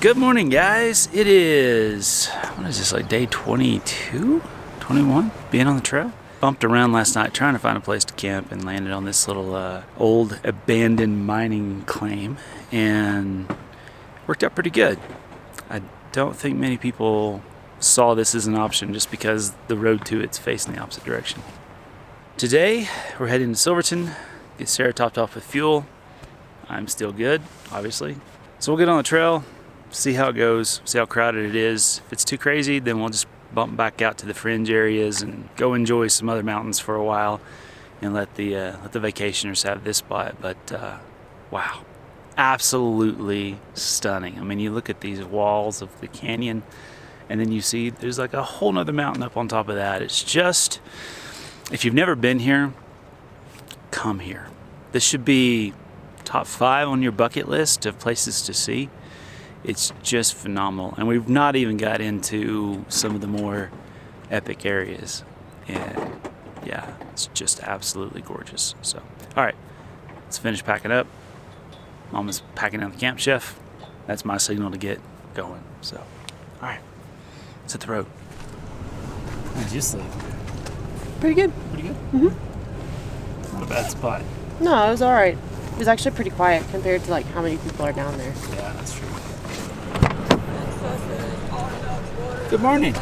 Good morning, guys. It is, what is this, like day 22, 21, being on the trail? Bumped around last night trying to find a place to camp and landed on this little old abandoned mining claim, and worked out pretty good. I don't think many people saw this as an option just because the road to it's facing the opposite direction. Today we're heading to Silverton, get Sarah topped off with fuel. I'm still good, obviously. So we'll get on the trail, see how it goes, see how crowded it is. If it's too crazy, then we'll just bump back out to the fringe areas and go enjoy some other mountains for a while and let the vacationers have this spot. But wow, absolutely stunning. I mean, you look at these walls of the canyon and then you see there's like a whole nother mountain up on top of that. It's just, if you've never been here, come here. This should be top 5 on your bucket list of places to see. It's just phenomenal, and we've not even got into some of the more epic areas, and yeah, it's just absolutely gorgeous. So all right, let's finish packing up. Mama's packing down the camp chef. That's my signal to get going. So all right, let's hit the road. How did you sleep? Pretty good. Pretty good? Mm-hmm. Not a bad spot. No, it was all right. It was actually pretty quiet compared to like how many people are down there. Yeah, that's true. Good morning.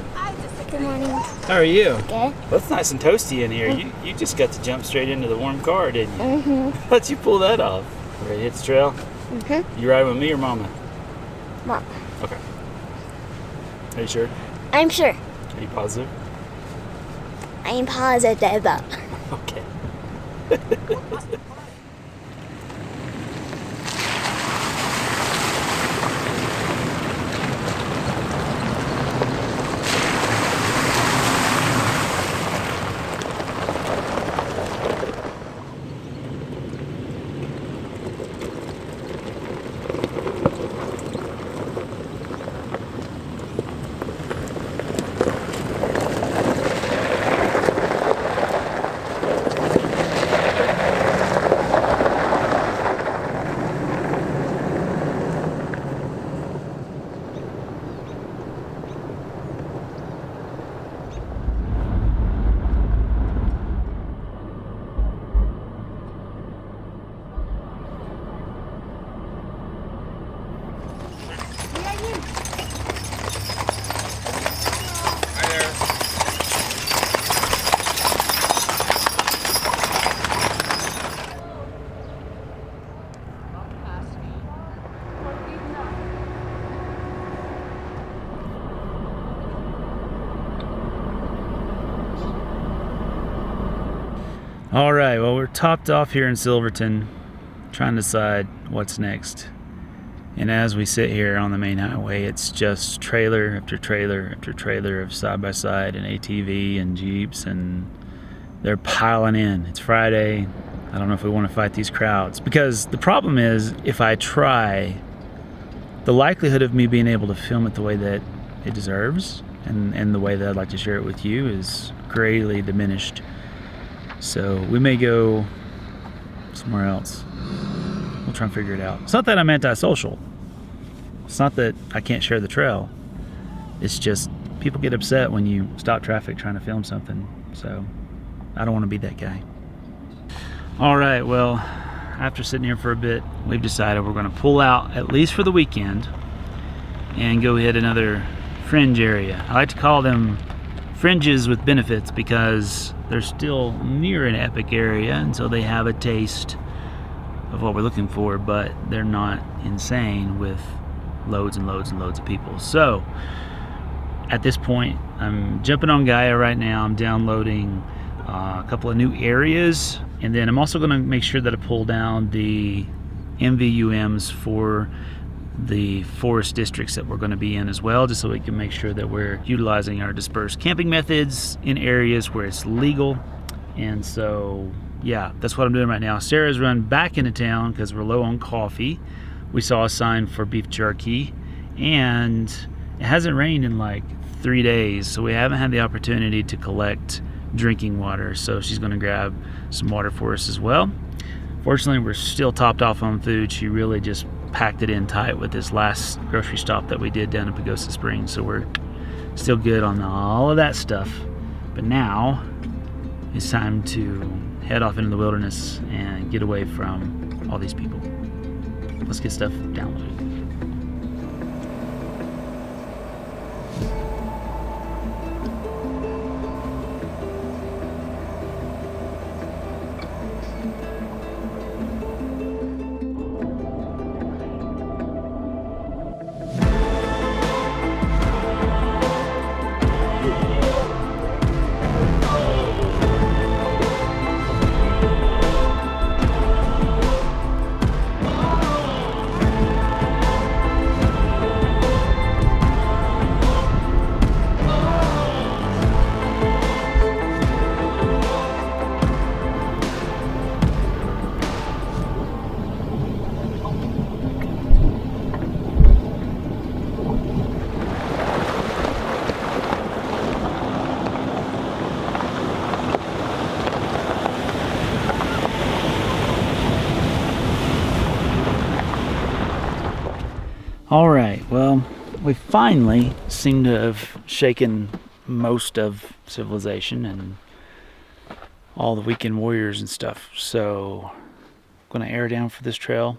Good morning. How are you? Good. Well, it's nice and toasty in here. You just got to jump straight into the warm car, didn't you? Mm-hmm. How'd you pull that off? Ready to hit the trail? Mm-hmm. You riding with me or Mama? Mom. Okay. Are you sure? I'm sure. Are you positive? I'm positive. Okay. All right, well, we're topped off here in Silverton, trying to decide what's next. And as we sit here on the main highway, it's just trailer after trailer after trailer of side-by-side and ATV and Jeeps, and they're piling in. It's Friday. I don't know if we want to fight these crowds, because the problem is, if I try, the likelihood of me being able to film it the way that it deserves and the way that I'd like to share it with you is greatly diminished. So we may go somewhere else. We'll try and figure it out. It's not that I'm antisocial. It's not that I can't share the trail. It's just people get upset when you stop traffic trying to film something. So I don't want to be that guy. All right, well, after sitting here for a bit, we've decided we're going to pull out, at least for the weekend, and go hit another fringe area. I like to call them fringes with benefits because they're still near an epic area, and so they have a taste of what we're looking for, but they're not insane with loads and loads and loads of people. So at this point, I'm jumping on Gaia right now. I'm downloading a couple of new areas, and then I'm also going to make sure that I pull down the MVUMs for the forest districts that we're going to be in as well, just so we can make sure that we're utilizing our dispersed camping methods in areas where it's legal. And so yeah, that's what I'm doing right now. Sarah's run back into town because we're low on coffee. We saw a sign for beef jerky, and it hasn't rained in like 3 days, so we haven't had the opportunity to collect drinking water, so she's going to grab some water for us as well. Fortunately, we're still topped off on food. She really just packed it in tight with this last grocery stop that we did down in Pagosa Springs, so we're still good on all of that stuff. But now it's time to head off into the wilderness and get away from all these people. Let's get stuff downloaded. All right, well, we finally seem to have shaken most of civilization and all the weekend warriors and stuff. So I'm gonna air down for this trail,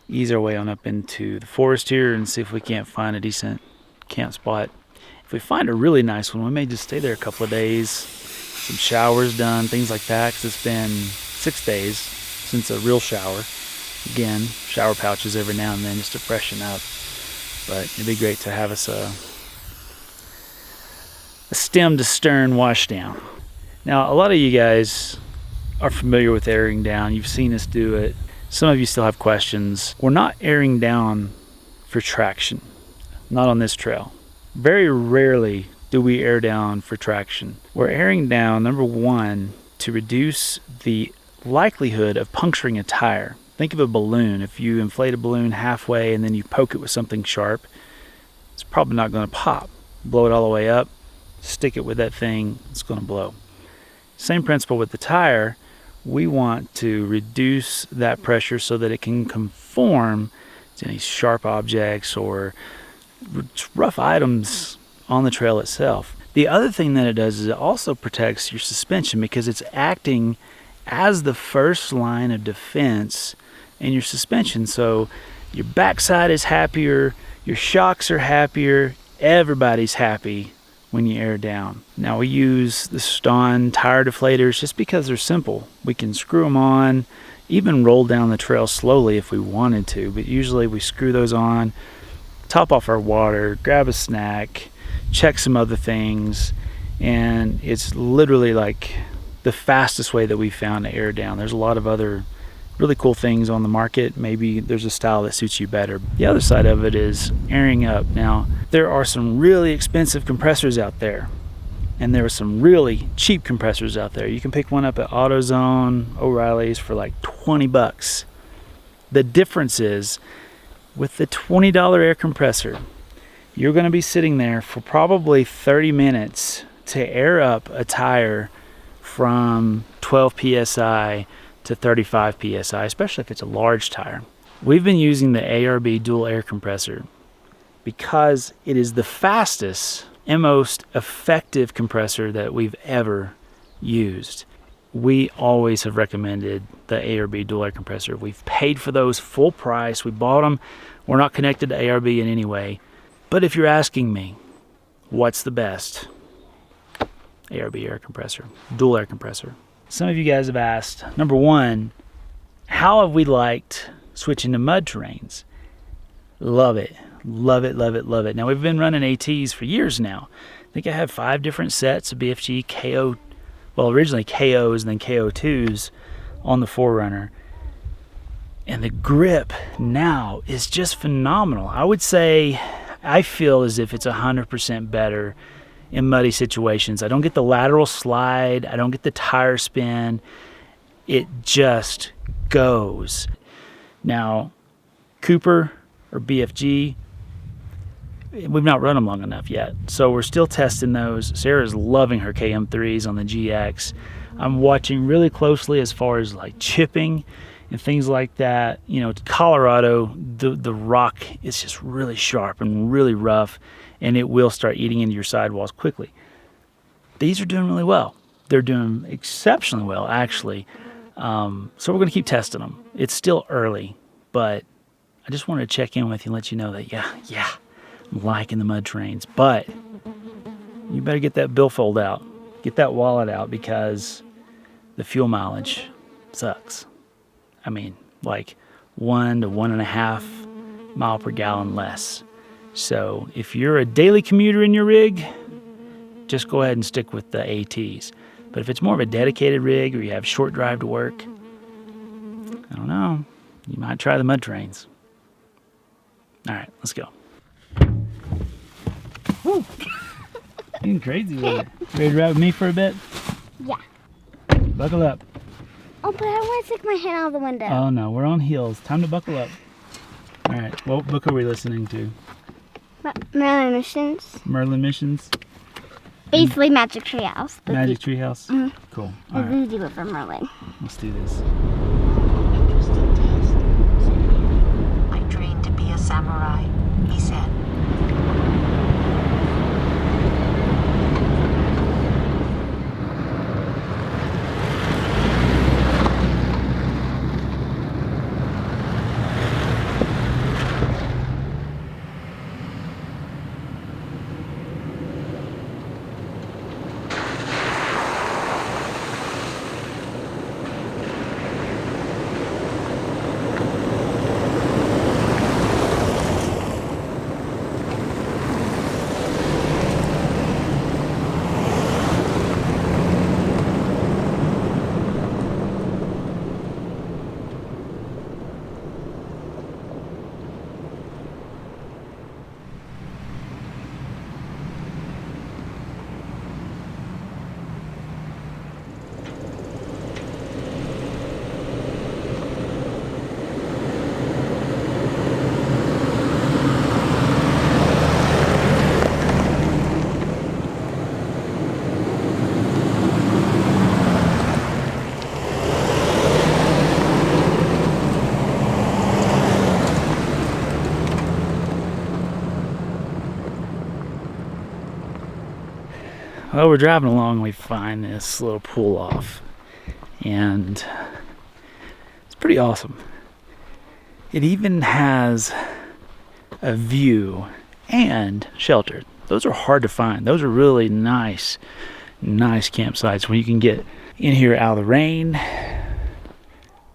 ease our way on up into the forest here and see if we can't find a decent camp spot. If we find a really nice one, we may just stay there a couple of days, some showers done, things like that, because it's been 6 days since a real shower. Again, shower pouches every now and then just to freshen up. But it'd be great to have us a stem to stern wash down. Now, a lot of you guys are familiar with airing down. You've seen us do it. Some of you still have questions. We're not airing down for traction. Not on this trail. Very rarely do we air down for traction. We're airing down, number one, to reduce the likelihood of puncturing a tire. Think of a balloon. If you inflate a balloon halfway and then you poke it with something sharp, it's probably not going to pop. Blow it all the way up, stick it with that thing, it's going to blow. Same principle with the tire. We want to reduce that pressure so that it can conform to any sharp objects or rough items on the trail itself. The other thing that it does is it also protects your suspension because it's acting as the first line of defense in your suspension. So your backside is happier, your shocks are happier, everybody's happy when you air down. Now we use the Stone tire deflators just because they're simple. We can screw them on, even roll down the trail slowly if we wanted to, but usually we screw those on, top off our water, grab a snack, check some other things, and it's literally like the fastest way that we found to air down. There's a lot of other really cool things on the market. Maybe there's a style that suits you better. The other side of it is airing up. Now, there are some really expensive compressors out there, and there are some really cheap compressors out there. You can pick one up at AutoZone, O'Reilly's for like 20 bucks. The difference is, with the $20 air compressor, you're gonna be sitting there for probably 30 minutes to air up a tire from 12 psi to 35 psi, especially if it's a large tire. We've been using the ARB dual air compressor because it is the fastest and most effective compressor that we've ever used. We always have recommended the ARB dual air compressor. We've paid for those full price. We bought them. We're not connected to ARB in any way. But if you're asking me, what's the best? ARB air compressor, dual air compressor. Some of you guys have asked, number one, how have we liked switching to mud terrains? Love it, love it, love it, love it. Now we've been running ATs for years now. I think I have 5 different sets of BFG KO, well originally KOs and then KO2s on the 4Runner. And the grip now is just phenomenal. I would say, I feel as if it's 100% better in muddy situations. I don't get the lateral slide. I don't get the tire spin. It just goes. Now, Cooper or BFG, we've not run them long enough yet. So we're still testing those. Sarah's loving her KM3s on the GX. I'm watching really closely as far as like chipping and things like that. You know, Colorado, the rock is just really sharp and really rough, and it will start eating into your sidewalls quickly. These are doing really well. They're doing exceptionally well, actually. So we're going to keep testing them. It's still early, but I just wanted to check in with you and let you know that, yeah, I'm liking the mud trains. But you better get that billfold out. Get that wallet out, because the fuel mileage sucks. I mean, like 1 to 1.5 mile per gallon less. So if you're a daily commuter in your rig, just go ahead and stick with the ATs. But if it's more of a dedicated rig, or you have short drive to work, I don't know, you might try the mud trains. All right, let's go. Woo. Getting crazy with it. Ready to ride with me for a bit? Yeah. Buckle up. Oh, but I want to stick my head out the window. Oh no, we're on heels. Time to buckle up. All right, what book are we listening to? Merlin Missions. Merlin Missions? Basically Magic Treehouse. Magic Treehouse? Mm-hmm. Cool. All The right, voodoo from Merlin. let's do this. I trained to be a samurai, he said. Well, we're driving along, we find this little pull off, and it's pretty awesome. It even has a view and shelter. Those are hard to find. Those are really nice campsites where you can get in here out of the rain,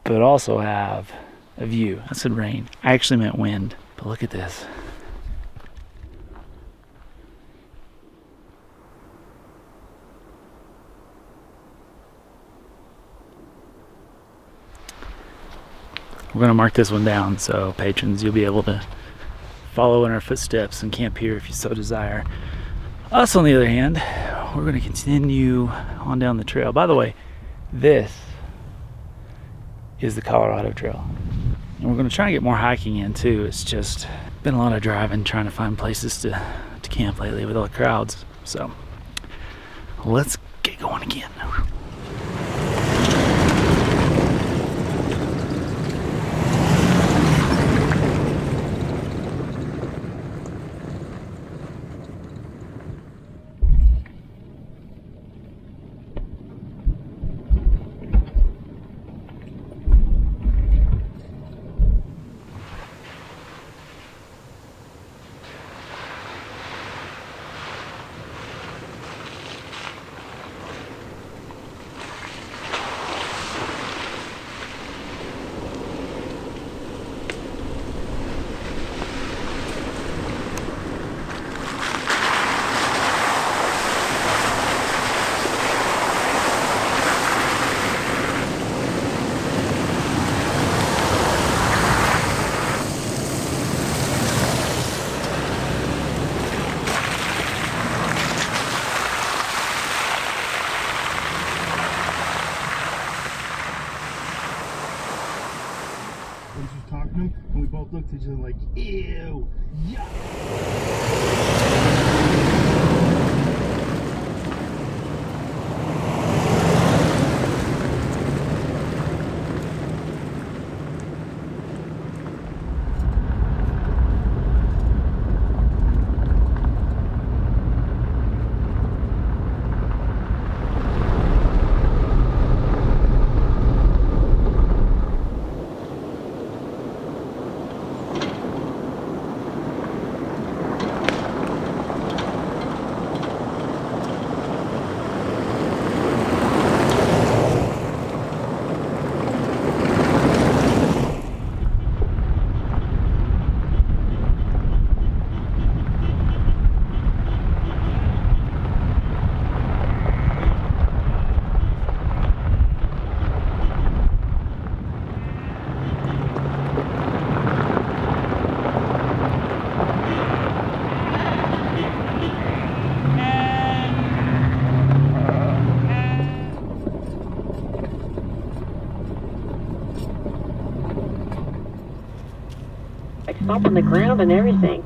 but also have a view. I said rain. I actually meant wind, but look at this. We're going to mark this one down, so patrons, you'll be able to follow in our footsteps and camp here if you so desire. Us, on the other hand, we're going to continue on down the trail. By the way, this is the Colorado Trail. And we're going to try and get more hiking in too. It's just been a lot of driving, trying to find places to camp lately with all the crowds. So let's get going again. Talking to him, and we both looked at each other like, ew, yuck. bump on the ground and everything.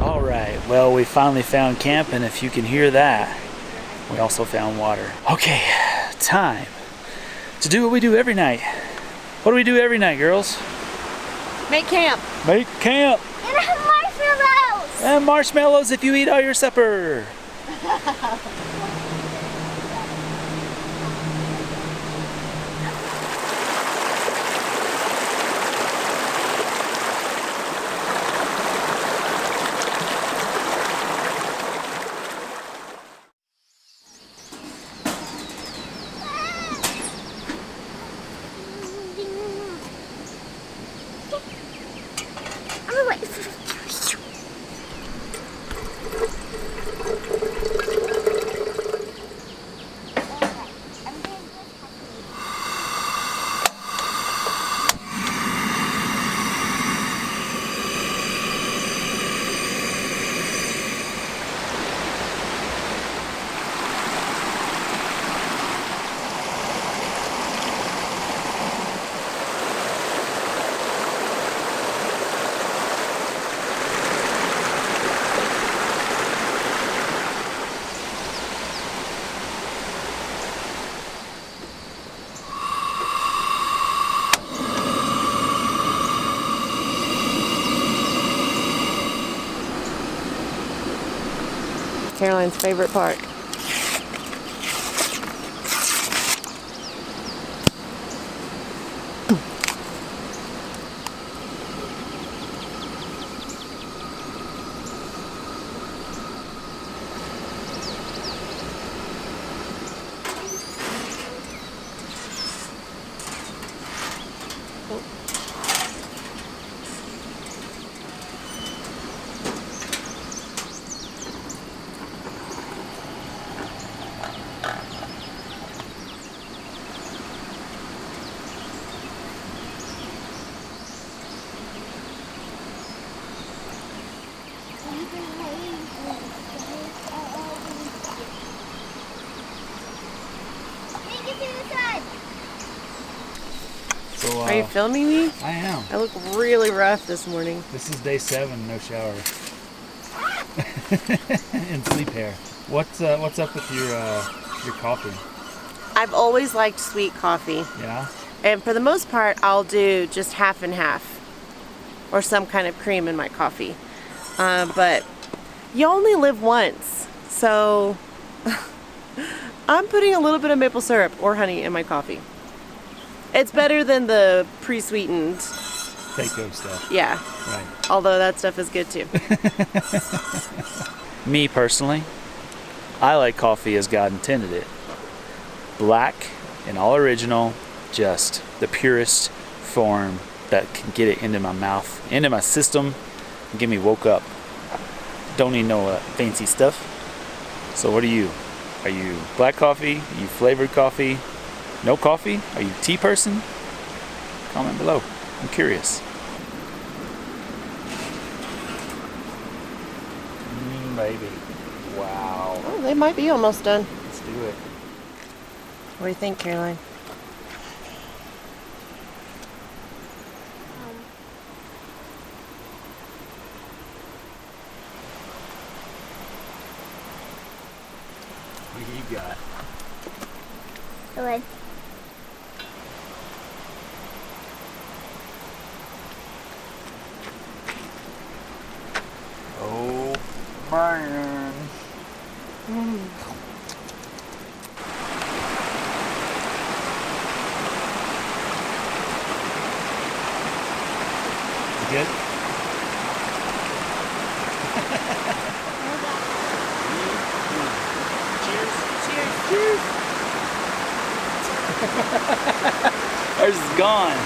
Alright, well, we finally found camp, and if you can hear that, we also found water. Okay, time to do what we do every night. What do we do every night, girls? Make camp. Make camp! And have marshmallows! And marshmallows if you eat all your supper! Oh, wait. Caroline's favorite part. So, Are you filming me? I am. I look really rough this morning. This is day 7, no shower. And sleep hair. What's up with your coffee? I've always liked sweet coffee. Yeah? And for the most part, I'll do just half and half. Or some kind of cream in my coffee. But you only live once. So I'm putting a little bit of maple syrup or honey in my coffee. It's better than the pre-sweetened. Take-home stuff. Yeah. Right. Although that stuff is good too. Me personally, I like coffee as God intended it. Black and all original, just the purest form that can get it into my mouth, into my system, and get me woke up. Don't need no fancy stuff. So what are you? Are you black coffee? Are you flavored coffee? No coffee? Are you tea person? Comment below. I'm curious. Baby. Wow. Oh, they might be almost done. Let's do it. What do you think, Caroline? What do you got? Good. Oh, man. You good? Cheers. Ours is gone.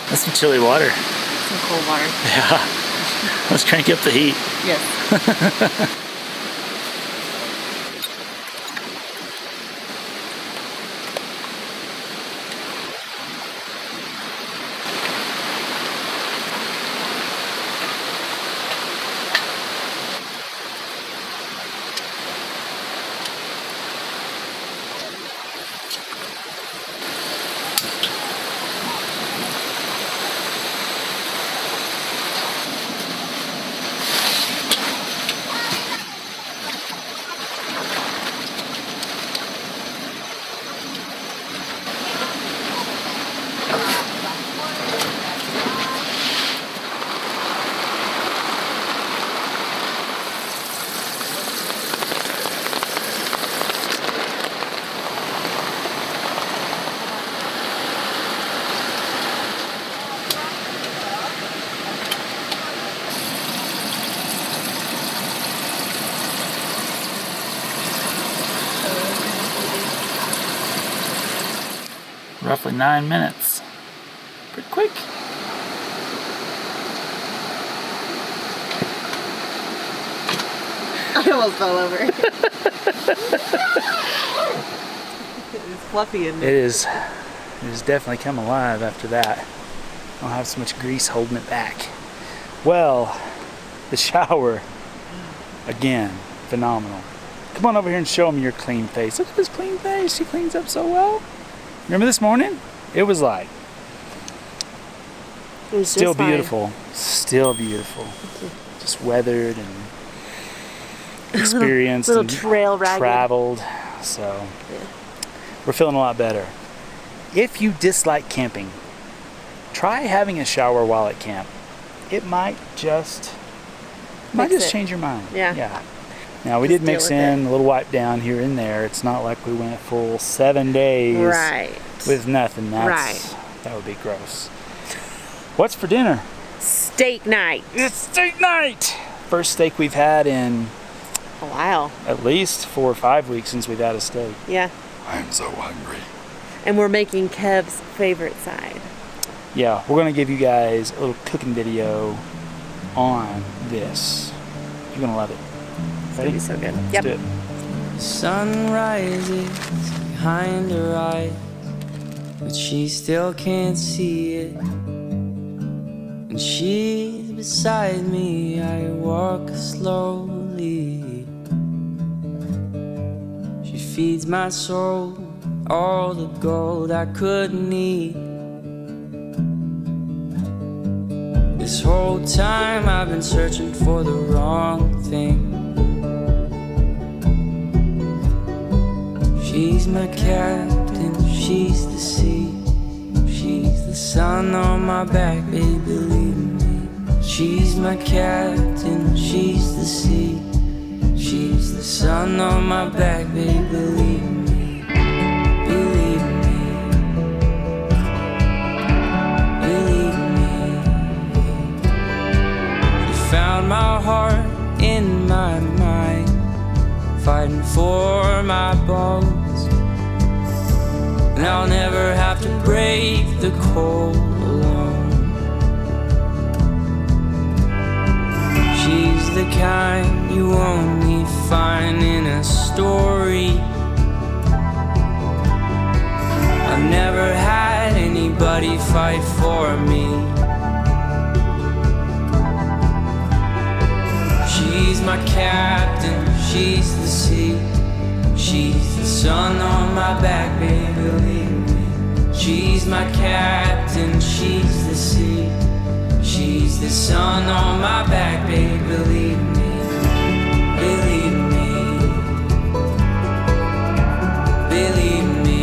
That's some chilly water. Some cold water. Yeah. Let's crank up the heat. Yes. Roughly 9 minutes. Pretty quick. I almost fell over. It's fluffy in It there. is. It has definitely come alive after that. I don't have so much grease holding it back. Well, the shower, again, phenomenal. Come on over here and show them your clean face. Look at this clean face. She cleans up so well. Remember this morning? It was like It was still just fine. beautiful. Still beautiful. Just weathered and experienced little and trail ragged. traveled. So we're feeling a lot better. If you dislike camping, try having a shower while at camp. It might just Fix it. change your mind. Yeah. Now we Just did mix deal with in a little wipe down here and there. It's not like we went full 7 days Right. with nothing. That would be gross. What's for dinner? Steak night. It's steak night. First steak we've had in A while. at least 4 or 5 weeks since we've had a steak. Yeah. I'm so hungry. And we're making Kev's favorite side. Yeah, we're gonna give you guys a little cooking video on this. You're gonna love it. It's gonna be so good. Let's Yep. do it. Sun rises behind her eyes, but she still can't see it. And she's beside me, I walk slowly. She feeds my soul all the gold I could need. This whole time I've been searching for the wrong thing. She's my captain, she's the sea. She's the sun on my back, baby, believe me. She's my captain, she's the sea. She's the sun on my back, baby, believe me. Believe me. Believe me. She found my heart in my mind, fighting for my bones. And I'll never have to break the cold alone. She's the kind you only find in a story. everybody fight for me. She's my captain, she's the sea. She's the sun on my back, baby, believe me. She's my captain, she's the sea. She's the sun on my back, baby, believe me. Believe me. Believe me.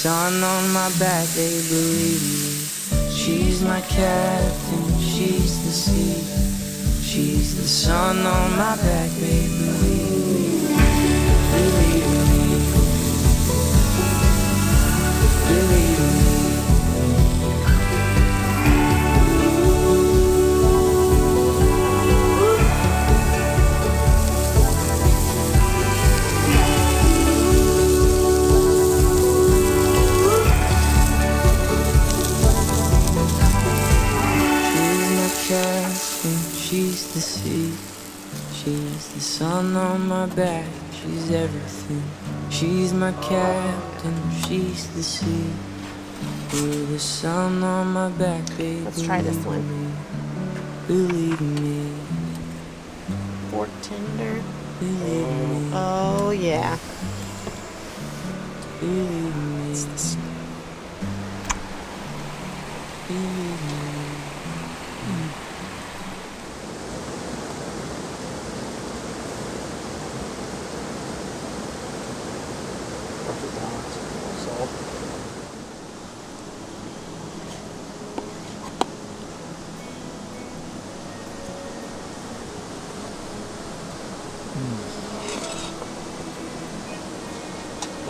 Sun on my back, they believe me. She's my captain, she's the sea. She's the sun on my back, they believe me. Believe me. Believe me. She's the sea, she's the sun on my back, she's everything. She's my captain, she's the sea. You're the sun on my back, baby. Let's try this one. Believe me. Fork tender. Believe me. Oh yeah. Believe me. Believe me.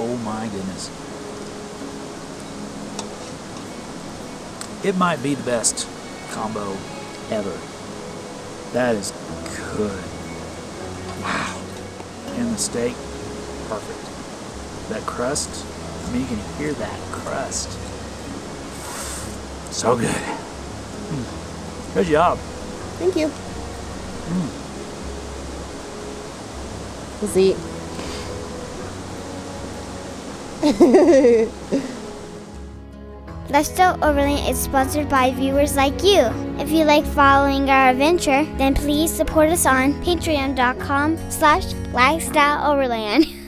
Oh my goodness. It might be the best combo ever. That is good. Wow. And the steak, perfect. That crust, I mean, you can hear that crust. So good. Good job. Thank you. Let's eat. Lifestyle Overland is sponsored by viewers like you. If you like following our adventure, then please support us on patreon.com/lifestyleoverland.